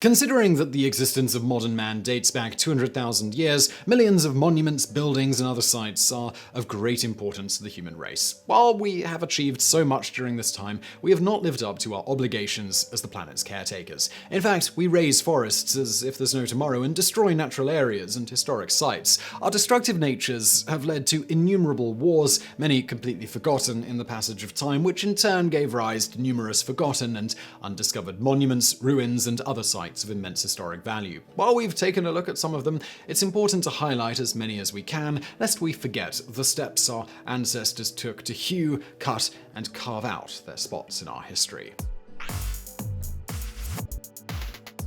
Considering that the existence of modern man dates back 200,000 years, millions of monuments, buildings, and other sites are of great importance to the human race. While we have achieved so much during this time, we have not lived up to our obligations as the planet's caretakers. In fact, we raze forests as if there's no tomorrow and destroy natural areas and historic sites. Our destructive natures have led to innumerable wars, many completely forgotten in the passage of time, which in turn gave rise to numerous forgotten and undiscovered monuments, ruins, and other sites of immense historic value. While we've taken a look at some of them, it's important to highlight as many as we can, lest we forget the steps our ancestors took to hew, cut, and carve out their spots in our history.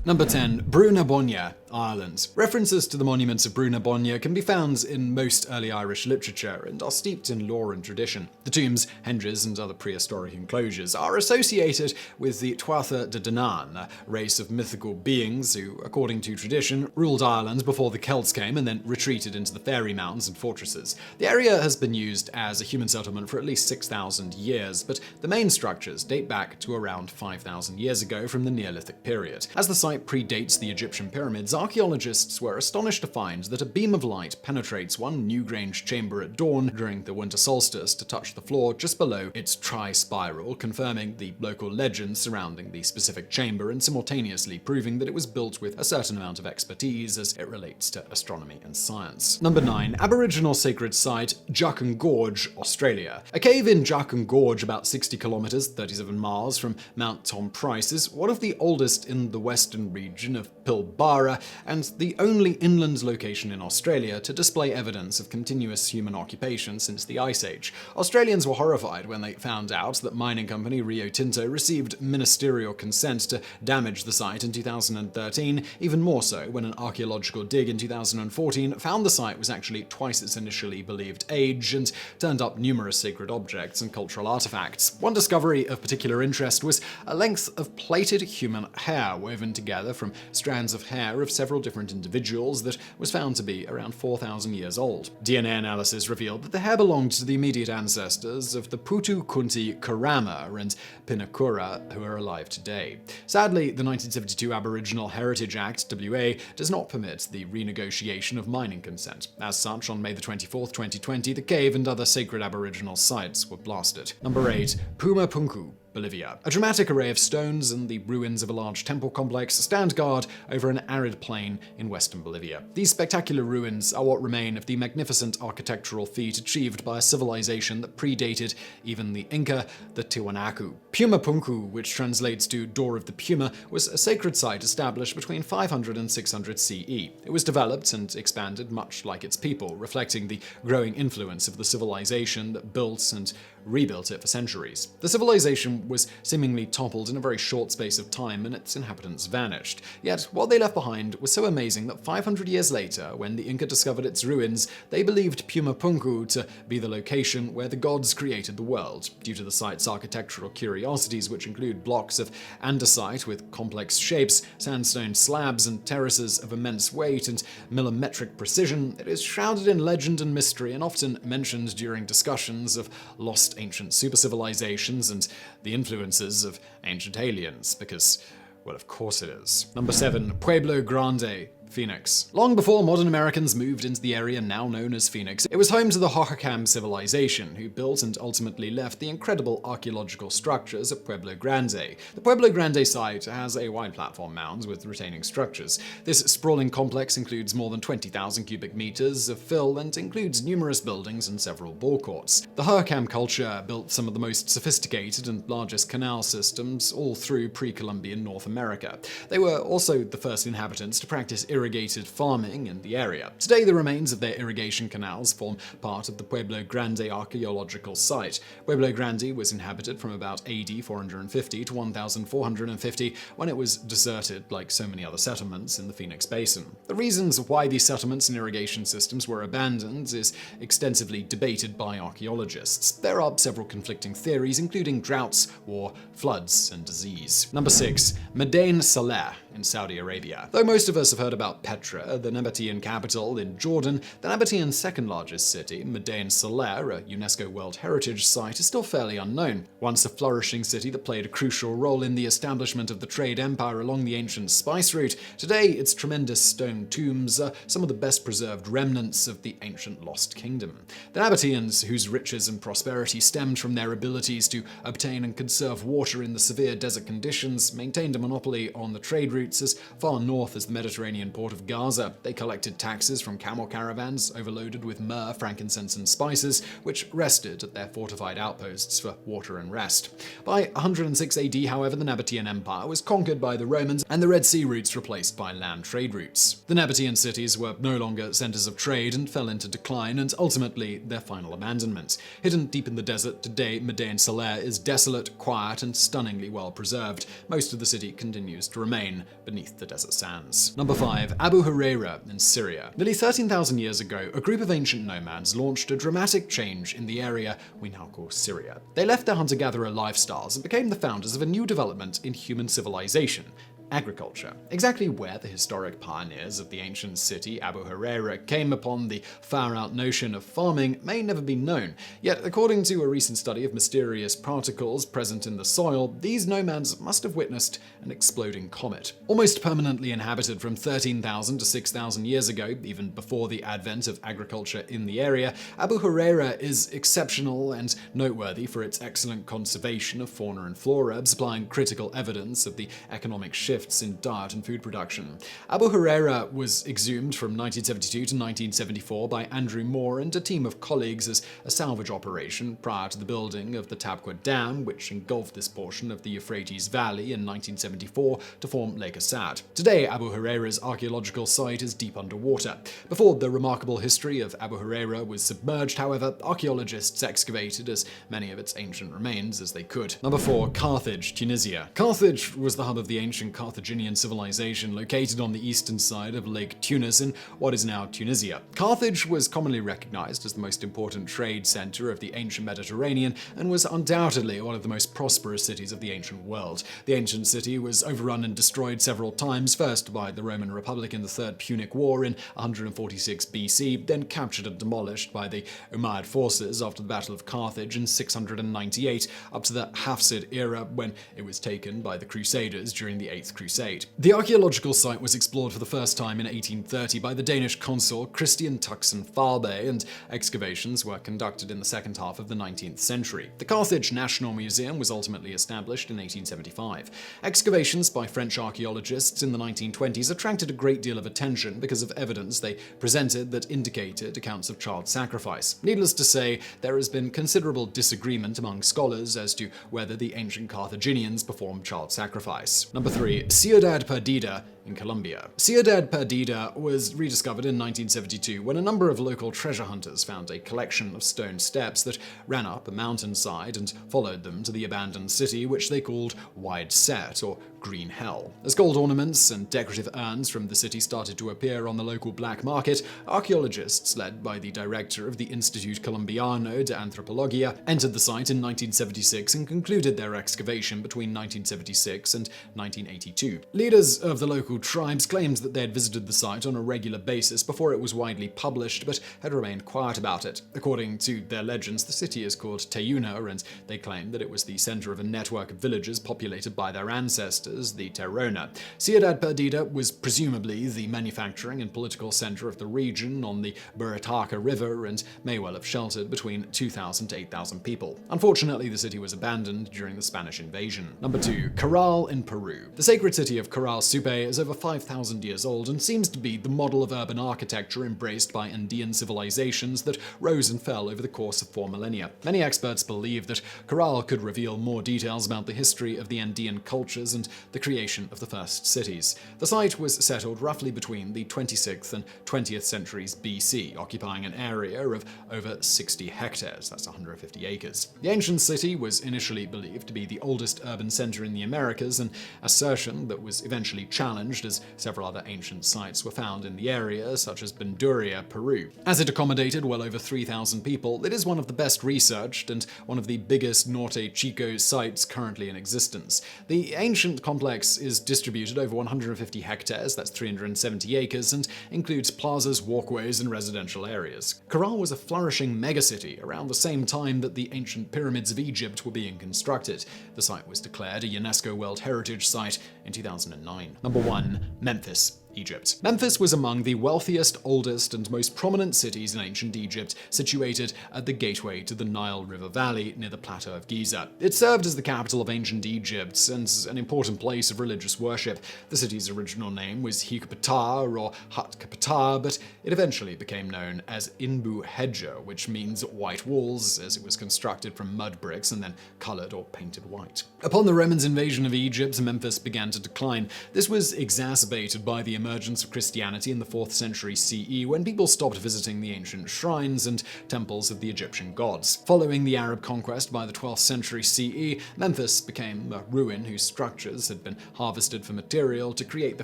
Number 10. Brú na Bóinne, Ireland. References to the monuments of Brú na Bóinne can be found in most early Irish literature and are steeped in lore and tradition. The tombs, henges, and other prehistoric enclosures are associated with the Tuatha de Danann, a race of mythical beings who, according to tradition, ruled Ireland before the Celts came and then retreated into the fairy mountains and fortresses. The area has been used as a human settlement for at least 6,000 years, but the main structures date back to around 5,000 years ago from the Neolithic period. As the site predates the Egyptian pyramids, archaeologists were astonished to find that a beam of light penetrates one Newgrange chamber at dawn during the winter solstice to touch the floor just below its tri-spiral, confirming the local legends surrounding the specific chamber and simultaneously proving that it was built with a certain amount of expertise as it relates to astronomy and science. Number 9. Aboriginal sacred site, Juukan Gorge, Australia. A cave in Juukan Gorge, about 60 kilometers, 37 miles from Mount Tom Price, is one of the oldest in the western region of Pilbara and the only inland location in Australia to display evidence of continuous human occupation since the Ice Age. Australians were horrified when they found out that mining company Rio Tinto received ministerial consent to damage the site in 2013, even more so when an archaeological dig in 2014 found the site was actually twice its initially believed age and turned up numerous sacred objects and cultural artifacts. One discovery of particular interest was a length of plaited human hair woven together from strands of hair of several different individuals that was found to be around 4,000 years old. DNA analysis revealed that the hair belonged to the immediate ancestors of the Putu Kunti Karama and Pinakura, who are alive today. Sadly, the 1972 Aboriginal Heritage Act, WA, does not permit the renegotiation of mining consent. As such, on May 24, 2020, the cave and other sacred Aboriginal sites were blasted. Number 8. Puma Punku, Bolivia. A dramatic array of stones and the ruins of a large temple complex stand guard over an arid plain in western Bolivia. These spectacular ruins are what remain of the magnificent architectural feat achieved by a civilization that predated even the Inca, the Tiwanaku. Puma Punku, which translates to Door of the Puma, was a sacred site established between 500 and 600 CE. It was developed and expanded much like its people, reflecting the growing influence of the civilization that built and rebuilt it for centuries. The civilization was seemingly toppled in a very short space of time and its inhabitants vanished. Yet, what they left behind was so amazing that 500 years later, when the Inca discovered its ruins, they believed Puma Punku to be the location where the gods created the world. Due to the site's architectural curiosities, which include blocks of andesite with complex shapes, sandstone slabs, and terraces of immense weight and millimetric precision, it is shrouded in legend and mystery and often mentioned during discussions of lost ancient super-civilizations and the influences of ancient aliens, because, well, of course it is. Number 7. Pueblo Grande, Phoenix. Long before modern Americans moved into the area now known as Phoenix, it was home to the Hohokam civilization, who built and ultimately left the incredible archaeological structures of Pueblo Grande. The Pueblo Grande site has a wide platform mound with retaining structures. This sprawling complex includes more than 20,000 cubic meters of fill and includes numerous buildings and several ball courts. The Hohokam culture built some of the most sophisticated and largest canal systems all through pre-Columbian North America. They were also the first inhabitants to practice irrigated farming in the area. Today, the remains of their irrigation canals form part of the Pueblo Grande archaeological site. Pueblo Grande was inhabited from about AD 450 to 1450, when it was deserted like so many other settlements in the Phoenix Basin. The reasons why these settlements and irrigation systems were abandoned is extensively debated by archaeologists. There are several conflicting theories, including droughts, war, floods, and disease. Number 6. Madain Saleh, in Saudi Arabia. Though most of us have heard about Petra, the Nabatean capital in Jordan, the Nabatean second largest city, Madain Saleh, a UNESCO World Heritage Site, is still fairly unknown. Once a flourishing city that played a crucial role in the establishment of the trade empire along the ancient spice route, today its tremendous stone tombs are some of the best preserved remnants of the ancient lost kingdom. The Nabateans, whose riches and prosperity stemmed from their abilities to obtain and conserve water in the severe desert conditions, maintained a monopoly on the trade routes as far north as the Mediterranean port of Gaza. They collected taxes from camel caravans overloaded with myrrh, frankincense, and spices, which rested at their fortified outposts for water and rest. By 106 AD, however, the Nabatean Empire was conquered by the Romans and the Red Sea routes replaced by land trade routes. The Nabatean cities were no longer centers of trade and fell into decline and ultimately their final abandonment. Hidden deep in the desert, today Madain Saleh is desolate, quiet, and stunningly well preserved. Most of the city continues to remain beneath the desert sands. Number 5. Abu Huraira in Syria. Nearly 13,000 years ago, a group of ancient nomads launched a dramatic change in the area we now call Syria. They left their hunter-gatherer lifestyles and became the founders of a new development in human civilization: agriculture. Exactly where the historic pioneers of the ancient city Abu Huraira came upon the far-out notion of farming may never be known. Yet, according to a recent study of mysterious particles present in the soil, these nomads must have witnessed an exploding comet. Almost permanently inhabited from 13,000 to 6,000 years ago, even before the advent of agriculture in the area, Abu Huraira is exceptional and noteworthy for its excellent conservation of fauna and flora, supplying critical evidence of the economic shifts in diet and food production. Abu Huraira was exhumed from 1972 to 1974 by Andrew Moore and a team of colleagues as a salvage operation prior to the building of the Tabqa Dam, which engulfed this portion of the Euphrates Valley in 1974 to form Lake Assad. Today, Abu Huraira's archaeological site is deep underwater. Before the remarkable history of Abu Huraira was submerged, however, archaeologists excavated as many of its ancient remains as they could. Number 4. Carthage, Tunisia. Carthage was the hub of the ancient Carthaginian civilization located on the eastern side of Lake Tunis in what is now Tunisia. Carthage was commonly recognized as the most important trade center of the ancient Mediterranean and was undoubtedly one of the most prosperous cities of the ancient world. The ancient city was overrun and destroyed several times, first by the Roman Republic in the Third Punic War in 146 BC, then captured and demolished by the Umayyad forces after the Battle of Carthage in 698, up to the Hafsid era when it was taken by the Crusaders during the 8th Crusade. The archaeological site was explored for the first time in 1830 by the Danish consul Christian Tuxen Falbe, and excavations were conducted in the second half of the 19th century. The Carthage National Museum was ultimately established in 1875. Excavations by French archaeologists in the 1920s attracted a great deal of attention because of evidence they presented that indicated accounts of child sacrifice. Needless to say, there has been considerable disagreement among scholars as to whether the ancient Carthaginians performed child sacrifice. Number 3. Ciudad Perdida in Colombia. Ciudad Perdida was rediscovered in 1972 when a number of local treasure hunters found a collection of stone steps that ran up a mountainside and followed them to the abandoned city, which they called Wide Set, or Green Hell. As gold ornaments and decorative urns from the city started to appear on the local black market, archaeologists led by the director of the Institute Colombiano de Antropología entered the site in 1976 and concluded their excavation between 1976 and 1982. Leaders of the local tribes claimed that they had visited the site on a regular basis before it was widely published, but had remained quiet about it. According to their legends, the city is called Tayuna, and they claim that it was the center of a network of villages populated by their ancestors, the Terona. Ciudad Perdida was presumably the manufacturing and political center of the region on the Buritaca River and may well have sheltered between 2,000 to 8,000 people. Unfortunately, the city was abandoned during the Spanish invasion. Number 2. Caral in Peru. The sacred city of Caral Supe is over 5,000 years old and seems to be the model of urban architecture embraced by Andean civilizations that rose and fell over the course of 4 millennia. Many experts believe that Caral could reveal more details about the history of the Andean cultures and the creation of the first cities. The site was settled roughly between the 26th and 20th centuries BC, occupying an area of over 60 hectares, that's 150 acres. The ancient city was initially believed to be the oldest urban center in the Americas, an assertion that was eventually challenged challenged, as several other ancient sites were found in the area, such as Banduria, Peru. As it accommodated well over 3,000 people, it is one of the best researched and one of the biggest Norte Chico sites currently in existence. The ancient complex is distributed over 150 hectares, that's 370 acres, and includes plazas, walkways, and residential areas. Caral was a flourishing megacity around the same time that the ancient pyramids of Egypt were being constructed. The site was declared a UNESCO World Heritage Site in 2009. Number 1. Memphis, Egypt. Memphis was among the wealthiest, oldest, and most prominent cities in ancient Egypt, situated at the gateway to the Nile River Valley near the Plateau of Giza. It served as the capital of ancient Egypt and an important place of religious worship. The city's original name was Hikupatah or Hatkapatah, but it eventually became known as Inbu Hedja, which means white walls, as it was constructed from mud bricks and then colored or painted white. Upon the Romans' invasion of Egypt, Memphis began to decline. This was exacerbated by the emergence of Christianity in the 4th century CE, when people stopped visiting the ancient shrines and temples of the Egyptian gods. Following the Arab conquest by the 12th century CE, Memphis became a ruin whose structures had been harvested for material to create the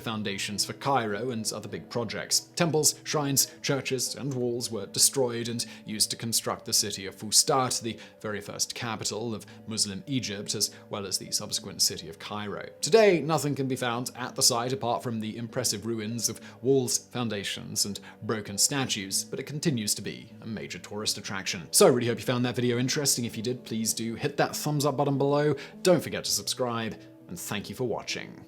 foundations for Cairo and other big projects. Temples, shrines, churches, and walls were destroyed and used to construct the city of Fustat, the very first capital of Muslim Egypt, as well as the subsequent city of Cairo. Today, nothing can be found at the site apart from the impressive ruins of walls, foundations, and broken statues, but it continues to be a major tourist attraction. So I really hope you found that video interesting. If you did, please do hit that thumbs up button below. Don't forget to subscribe, and thank you for watching.